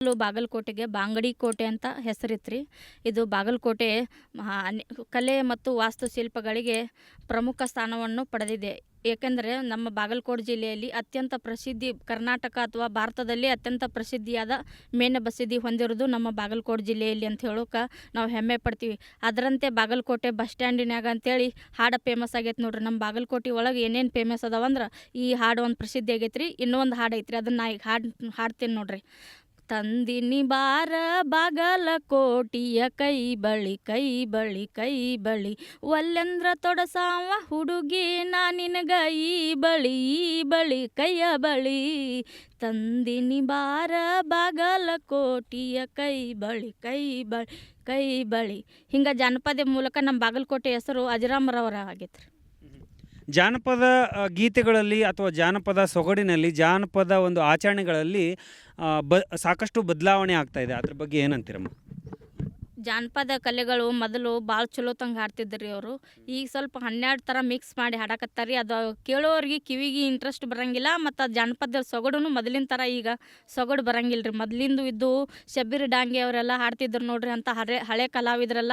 ಬಾಗಲಕೋಟೆಗೆ ಬಾಂಗಡಿ ಕೋಟೆ ಅಂತ ಹೆಸರಿತ್ರಿ. ಇದು ಬಾಗಲಕೋಟೆ ಕಲೆ ಮತ್ತು ವಾಸ್ತುಶಿಲ್ಪಗಳಿಗೆ ಪ್ರಮುಖ ಸ್ಥಾನವನ್ನು ಪಡೆದಿದೆ. ಏಕೆಂದರೆ ನಮ್ಮ ಬಾಗಲಕೋಟೆ ಜಿಲ್ಲೆಯಲ್ಲಿ ಅತ್ಯಂತ ಪ್ರಸಿದ್ಧಿ, ಕರ್ನಾಟಕ ಅಥವಾ ಭಾರತದಲ್ಲಿ ಅತ್ಯಂತ ಪ್ರಸಿದ್ಧಿಯಾದ ಮೇಣ ಬಸದಿ ಹೊಂದಿರೋದು ನಮ್ಮ ಬಾಗಲಕೋಟೆ ಜಿಲ್ಲೆಯಲ್ಲಿ ಅಂತ ಹೇಳೋಕೆ ನಾವು ಹೆಮ್ಮೆ ಪಡ್ತೀವಿ. ಅದರಂತೆ ಬಾಗಲಕೋಟೆ ಬಸ್ ಸ್ಟ್ಯಾಂಡಿನಾಗ ಅಂತೇಳಿ ಹಾಡು ಫೇಮಸ್ ಆಗೈತೆ ನೋಡ್ರಿ. ನಮ್ಮ ಬಾಗಲಕೋಟೆ ಒಳಗೆ ಏನೇನು ಫೇಮಸ್ ಅದಾವಂದ್ರೆ ಈ ಹಾಡು ಒಂದು ಪ್ರಸಿದ್ಧಿ ಆಗೈತೆ ರೀ. ಇನ್ನೊಂದು ಹಾಡು ಐತ್ರಿ, ಅದನ್ನು ನಾ ಈಗ ಹಾಡ್ತೀನಿ ನೋಡ್ರಿ. ತಂದಿನಿ ಬಾರ ಬಾಗಲಕೋಟಿಯ ಕೈ ಬಳಿ ಕೈ ಬಳಿ ಕೈ ಬಳಿ ಒಲ್ಲೆಂದ್ರ ತೊಡಸಾವ ಹುಡುಗಿ ನಾ ನಿನಗ ಈ ಬಳಿ ಕೈಯ ಬಳಿ ತಂದಿನಿ ಬಾರ ಬಾಗಲಕೋಟಿಯ ಕೈ ಬಳಿ ಕೈ ಬಳಿ ಕೈ ಬಳಿ. ಹಿಂಗೆ ಜಾನಪದ ಮೂಲಕ ನಮ್ಮ ಬಾಗಲಕೋಟೆ ಹೆಸರು ಅಜರಾಮರವರ ಆಗೈತೆ ರೀ. ಜಾನಪದ ಗೀತೆಗಳಲ್ಲಿ ಅಥವಾ ಜಾನಪದ ಸೊಗಡಿನಲ್ಲಿ, ಜಾನಪದ ಒಂದು ಆಚರಣೆಗಳಲ್ಲಿ ಸಾಕಷ್ಟು ಬದಲಾವಣೆ ಆಗ್ತಾಯಿದೆ. ಅದ್ರ ಬಗ್ಗೆ ಏನಂತೀರಮ್ಮ? ಜಾನಪದ ಕಲೆಗಳು ಮೊದಲು ಭಾಳ ಚಲೋ ತಂಗೆ ಹಾಡ್ತಿದ್ರು ರೀ ಅವರು. ಈಗ ಸ್ವಲ್ಪ 12 ಥರ ಮಿಕ್ಸ್ ಮಾಡಿ ಹಾಡಕತ್ತಾರೆ ರೀ. ಅದು ಕೇಳೋರಿಗೆ ಕಿವಿಗೆ ಇಂಟ್ರೆಸ್ಟ್ ಬರೋಂಗಿಲ್ಲ. ಮತ್ತು ಜಾನಪದ ಸೊಗಡು ಮೊದಲಿನ ಥರ ಈಗ ಸೊಗಡು ಬರೋಂಗಿಲ್ಲ ರೀ. ಮೊದಲಿಂದು ಇದ್ದು ಶಬ್ಬೀರ್ ಡಾಂಗೆ ಅವರೆಲ್ಲ ಹಾಡ್ತಿದ್ರು ನೋಡ್ರಿ. ಅಂತ ಹಳೆ ಕಲಾವಿದರೆಲ್ಲ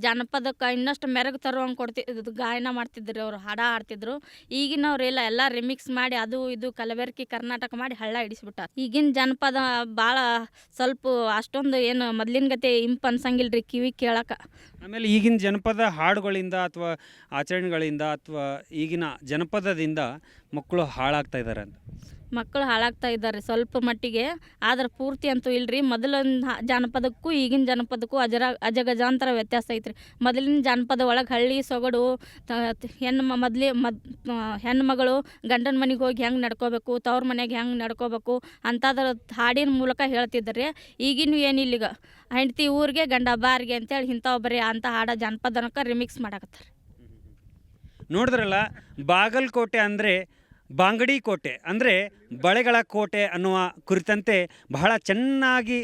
ಜಾನಪದಕ್ಕೆ ಇನ್ನಷ್ಟು ಮೆರಗು ತರುವಂಗೆ ಗಾಯನ ಮಾಡ್ತಿದ್ರು ಅವರು, ಹಾಡ್ತಿದ್ರು. ಈಗಿನವರೆಲ್ಲ ಎಲ್ಲ ರಿಮಿಕ್ಸ್ ಮಾಡಿ ಅದು ಇದು ಕಲಬೆರಕೆ ಕರ್ನಾಟಕ ಮಾಡಿ ಹಳ್ಳ ಹಿಡಿಸ್ಬಿಟ್ಟಾರೆ. ಈಗಿನ ಜಾನಪದ ಭಾಳ ಸ್ವಲ್ಪ ಅಷ್ಟೊಂದು ಏನು ಮೊದಲಿನ ಗತೆ ಇಂಪು ಅನ್ಸಂಗಿಲ್ಲ ರೀ ಕಿವಿ ಕೇಳಕ್ಕೆ. ಆಮೇಲೆ ಈಗಿನ ಜನಪದ ಹಾಡುಗಳಿಂದ ಅಥವಾ ಆಚರಣೆಗಳಿಂದ ಅಥವಾ ಈಗಿನ ಜನಪದದಿಂದ ಮಕ್ಕಳು ಹಾಳಾಗ್ತಾ ಇದ್ದಾರೆ ಅಂತ. ಮಕ್ಕಳು ಹಾಳಾಗ್ತಾ ಇದ್ದಾರೆ ಸ್ವಲ್ಪ ಮಟ್ಟಿಗೆ, ಆದ್ರೆ ಪೂರ್ತಿ ಅಂತೂ ಇಲ್ಲರಿ. ಮೊದಲಿನ ಜಾನಪದಕ್ಕೂ ಈಗಿನ ಜಾನಪದಕ್ಕೂ ಅಜಗಜಾಂತರ ವ್ಯತ್ಯಾಸ ಐತ್ರಿ. ಮೊದಲಿನ ಜಾನಪದ ಒಳಗೆ ಹಳ್ಳಿ ಸೊಗಡು, ಹೆಣ್ಣು ಮಗಳು ಗಂಡನ ಮನೆಗೆ ಹೋಗಿ ಹೆಂಗೆ ನಡ್ಕೋಬೇಕು, ತವ್ರ ಮನೆಗೆ ಹೆಂಗೆ ನಡ್ಕೋಬೇಕು ಅಂತಾದ್ರ ಹಾಡಿನ ಮೂಲಕ ಹೇಳ್ತಿದ್ದಾರೆ. ಈಗಿನ ಏನಿಲ್ಲೀಗ ಹೆಂಡ್ತಿ ಊರಿಗೆ ಗಂಡ ಬಾರಿಗೆ ಅಂತೇಳಿ ಇಂಥವು ಬರೀ ಅಂತ ಹಾಡೋ ಜಾನಪದನಕ್ಕೆ ರಿಮಿಕ್ಸ್ ಮಾಡಕತ್ತಾರೆ. ನೋಡಿದ್ರಲ್ಲ, ಬಾಗಲಕೋಟೆ ಅಂದರೆ ಬಾಂಗಡಿ ಕೋಟೆ ಅಂದರೆ ಬಳೆಗಳ ಕೋಟೆ ಅನ್ನುವ ಕುರಿತಂತೆ ಬಹಳ ಚೆನ್ನಾಗಿ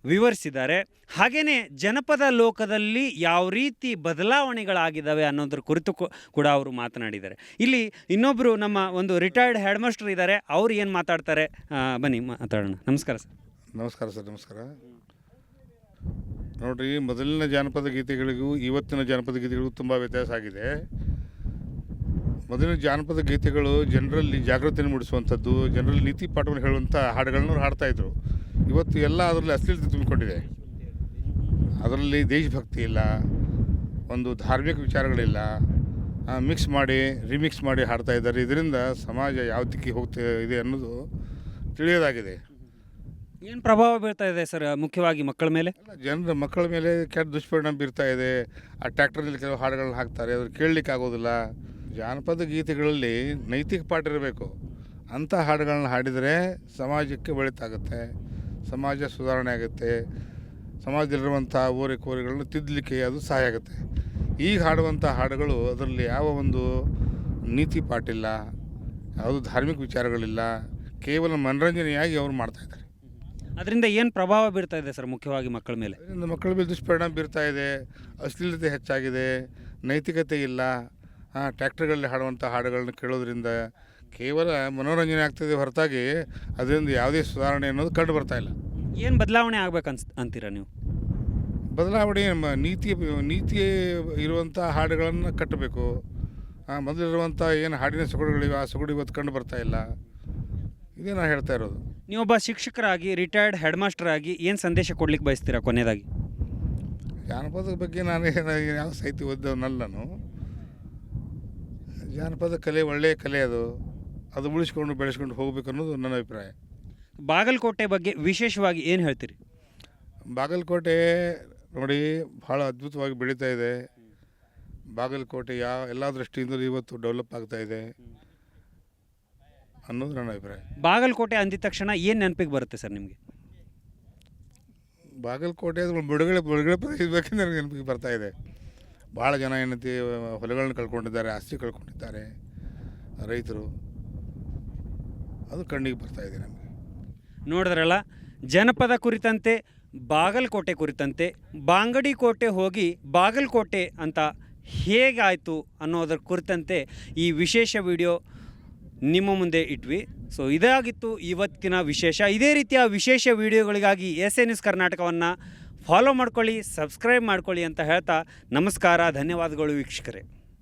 ವಿವರಿಸಿದ್ದಾರೆ. ಹಾಗೆಯೇ ಜನಪದ ಲೋಕದಲ್ಲಿ ಯಾವ ರೀತಿ ಬದಲಾವಣೆಗಳಾಗಿದ್ದಾವೆ ಅನ್ನೋದ್ರ ಕುರಿತು ಕೂಡ ಅವರು ಮಾತನಾಡಿದ್ದಾರೆ. ಇಲ್ಲಿ ಇನ್ನೊಬ್ಬರು ನಮ್ಮ ಒಂದು ರಿಟೈರ್ಡ್ ಹೆಡ್ ಮಾಸ್ಟರ್ ಇದ್ದಾರೆ, ಅವ್ರು ಏನು ಮಾತಾಡ್ತಾರೆ ಬನ್ನಿ ಮಾತಾಡೋಣ. ನಮಸ್ಕಾರ ಸರ್. ನಮಸ್ಕಾರ ಸರ್. ನಮಸ್ಕಾರ. ನೋಡಿರಿ, ಮೊದಲಿನ ಜಾನಪದ ಗೀತೆಗಳಿಗೂ ಇವತ್ತಿನ ಜಾನಪದ ಗೀತೆಗಳಿಗೂ ತುಂಬ ವ್ಯತ್ಯಾಸ ಆಗಿದೆ. ಮೊದಲಿನ ಜಾನಪದ ಗೀತೆಗಳು ಜನರಲ್ಲಿ ಜಾಗೃತಿಯನ್ನು ಮೂಡಿಸುವಂಥದ್ದು, ಜನರಲ್ಲಿ ನೀತಿ ಪಾಠವನ್ನು ಹೇಳುವಂಥ ಹಾಡುಗಳನ್ನು ಹಾಡ್ತಾಯಿದ್ರು. ಇವತ್ತು ಎಲ್ಲ ಅದರಲ್ಲಿ ಅಶ್ಲೀಲತೆ ತುಂಬಿಕೊಂಡಿದೆ. ಅದರಲ್ಲಿ ದೇಶಭಕ್ತಿ ಇಲ್ಲ, ಒಂದು ಧಾರ್ಮಿಕ ವಿಚಾರಗಳಿಲ್ಲ, ಮಿಕ್ಸ್ ಮಾಡಿ ರಿಮಿಕ್ಸ್ ಮಾಡಿ ಹಾಡ್ತಾ ಇದ್ದಾರೆ. ಇದರಿಂದ ಸಮಾಜ ಯಾವ ದಿಕ್ಕಿಗೆ ಹೋಗ್ತಾ ಇದೆ ಅನ್ನೋದು ತಿಳಿಯೋದಾಗಿದೆ. ಏನು ಪ್ರಭಾವ ಬೀರ್ತಾ ಇದೆ ಸರ್ ಮುಖ್ಯವಾಗಿ ಮಕ್ಕಳ ಮೇಲೆ? ಜನರ ಮಕ್ಕಳ ಮೇಲೆ ಕೆಟ್ಟ ದುಷ್ಪರಿಣಾಮ ಬೀರ್ತಾ ಇದೆ. ಆ ಟ್ರ್ಯಾಕ್ಟರ್ನಲ್ಲಿ ಕೆಲವು ಹಾಡುಗಳನ್ನ ಹಾಕ್ತಾರೆ, ಅದ್ರ ಕೇಳಲಿಕ್ಕೆ ಆಗೋದಿಲ್ಲ. ಜಾನಪದ ಗೀತೆಗಳಲ್ಲಿ ನೈತಿಕ ಪಾಠ ಇರಬೇಕು. ಅಂಥ ಹಾಡುಗಳನ್ನ ಹಾಡಿದರೆ ಸಮಾಜಕ್ಕೆ ಒಳಿತಾಗುತ್ತೆ, ಸಮಾಜ ಸುಧಾರಣೆ ಆಗುತ್ತೆ, ಸಮಾಜದಲ್ಲಿರುವಂಥ ಓರೆಕೋರೆಗಳನ್ನ ತಿದ್ದಲಿಕ್ಕೆ ಅದು ಸಹಾಯ ಆಗುತ್ತೆ. ಈಗ ಹಾಡುವಂಥ ಹಾಡುಗಳು ಅದರಲ್ಲಿ ಯಾವ ಒಂದು ನೀತಿ ಪಾಠ ಇಲ್ಲ, ಯಾವುದು ಧಾರ್ಮಿಕ ವಿಚಾರಗಳಿಲ್ಲ, ಕೇವಲ ಮನರಂಜನೆಯಾಗಿ ಅವರು ಮಾಡ್ತಾಯಿದ್ದಾರೆ. ಅದರಿಂದ ಏನು ಪ್ರಭಾವ ಬೀರ್ತಾ ಇದೆ ಸರ್ ಮುಖ್ಯವಾಗಿ ಮಕ್ಕಳ ಮೇಲೆ? ಅದರಿಂದ ಮಕ್ಕಳ ಮೇಲೆ ದುಷ್ಪರಿಣಾಮ ಬೀರ್ತಾ ಇದೆ. ಅಶ್ಲೀಲತೆ ಹೆಚ್ಚಾಗಿದೆ, ನೈತಿಕತೆ ಇಲ್ಲ. ಟ್ರ್ಯಾಕ್ಟರ್ಗಳಲ್ಲಿ ಹಾಡುವಂಥ ಹಾಡುಗಳನ್ನ ಕೇಳೋದ್ರಿಂದ ಕೇವಲ ಮನೋರಂಜನೆ ಆಗ್ತದೆ ಹೊರತಾಗಿ ಅದರಿಂದ ಯಾವುದೇ ಸುಧಾರಣೆ ಅನ್ನೋದು ಕಂಡು ಬರ್ತಾ ಇಲ್ಲ. ಏನು ಬದಲಾವಣೆ ಅಂತೀರಾ ನೀವು? ಬದಲಾವಣೆ ನೀತಿ ಇರುವಂಥ ಹಾಡುಗಳನ್ನು ಕಟ್ಟಬೇಕು. ಮೊದಲಿರುವಂಥ ಏನು ಹಾಡಿನ ಸೊಗಡುಗಳಿವೆ ಆ ಸೊಗಡು ಇವತ್ತು ಕಂಡು ಬರ್ತಾ ಇಲ್ಲ. ಇದೇ ನಾನು ಹೇಳ್ತಾ ಇರೋದು. ನೀವೊಬ್ಬ ಶಿಕ್ಷಕರಾಗಿ, ರಿಟೈರ್ಡ್ ಹೆಡ್ ಮಾಸ್ಟರ್ ಆಗಿ ಏನು ಸಂದೇಶ ಕೊಡ್ಲಿಕ್ಕೆ ಬಯಸ್ತೀರಾ ಕೊನೆಯದಾಗಿ? ಜಾನಪದದ ಬಗ್ಗೆ ನಾನು ಯಾವ ಸಾಹಿತ್ಯ ಓದಿದವನಲ್ಲ. ನಾನು ಜಾನಪದ ಕಲೆ ಒಳ್ಳೆಯ ಕಲೆ, ಅದು ಉಳಿಸ್ಕೊಂಡು ಬೆಳೆಸ್ಕೊಂಡು ಹೋಗ್ಬೇಕು ಅನ್ನೋದು ನನ್ನ ಅಭಿಪ್ರಾಯ. ಬಾಗಲಕೋಟೆ ಬಗ್ಗೆ ವಿಶೇಷವಾಗಿ ಏನು ಹೇಳ್ತೀರಿ? ಬಾಗಲಕೋಟೆ ನೋಡಿ ಭಾಳ ಅದ್ಭುತವಾಗಿ ಬೆಳೀತಾ ಇದೆ. ಬಾಗಲಕೋಟೆ ಎಲ್ಲ ದೃಷ್ಟಿಯಿಂದಲೂ ಇವತ್ತು ಡೆವಲಪ್ ಆಗ್ತಾ ಇದೆ ಅನ್ನೋದು ನನ್ನ ಅಭಿಪ್ರಾಯ. ಬಾಗಲಕೋಟೆ ಅಂದಿದ ತಕ್ಷಣ ಏನು ನೆನಪಿಗೆ ಬರುತ್ತೆ ಸರ್ ನಿಮಗೆ? ಬಾಗಲಕೋಟೆ ಅದು ಬಿಡುಗಡೆ ಪ್ರದೇಶ ಬೇಕಂದ್ರೆ ನನಗೆ ನೆನಪಿಗೆ ಬರ್ತಾ ಇದೆ. ಭಾಳ ಜನ ಏನಂತೆ ಹೊಲಗಳನ್ನ ಕಳ್ಕೊಂಡಿದ್ದಾರೆ, ಆಸ್ತಿ ಕಳ್ಕೊಂಡಿದ್ದಾರೆ ರೈತರು. ಅದು ಕಣ್ಣಿಗೆ ಬರ್ತಾ ಇದೆ ನಮಗೆ. ನೋಡಿದ್ರಲ್ಲ, ಜನಪದ ಕುರಿತಂತೆ, ಬಾಗಲಕೋಟೆ ಕುರಿತಂತೆ, ಬಾಂಗಡಿ ಕೋಟೆ ಹೋಗಿ ಬಾಗಲಕೋಟೆ ಅಂತ ಹೇಗಾಯಿತು ಅನ್ನೋದರ ಕುರಿತಂತೆ ಈ ವಿಶೇಷ ವಿಡಿಯೋ ನಿಮ್ಮ ಮುಂದೆ ಇಟ್ವಿ. ಸೊ ಇದಾಗಿತ್ತು ಇವತ್ತಿನ ವಿಶೇಷ. ಇದೇ ರೀತಿಯ ವಿಶೇಷ ವಿಡಿಯೋಗಳಿಗಾಗಿ ಎಸ್ ನ್ಯೂಸ್ ಕರ್ನಾಟಕವನ್ನು ಫಾಲೋ ಮಾಡ್ಕೊಳ್ಳಿ, ಸಬ್ಸ್ಕ್ರೈಬ್ ಮಾಡ್ಕೊಳ್ಳಿ ಅಂತ ಹೇಳ್ತಾ ನಮಸ್ಕಾರ, ಧನ್ಯವಾದಗಳು ವೀಕ್ಷಕರೇ.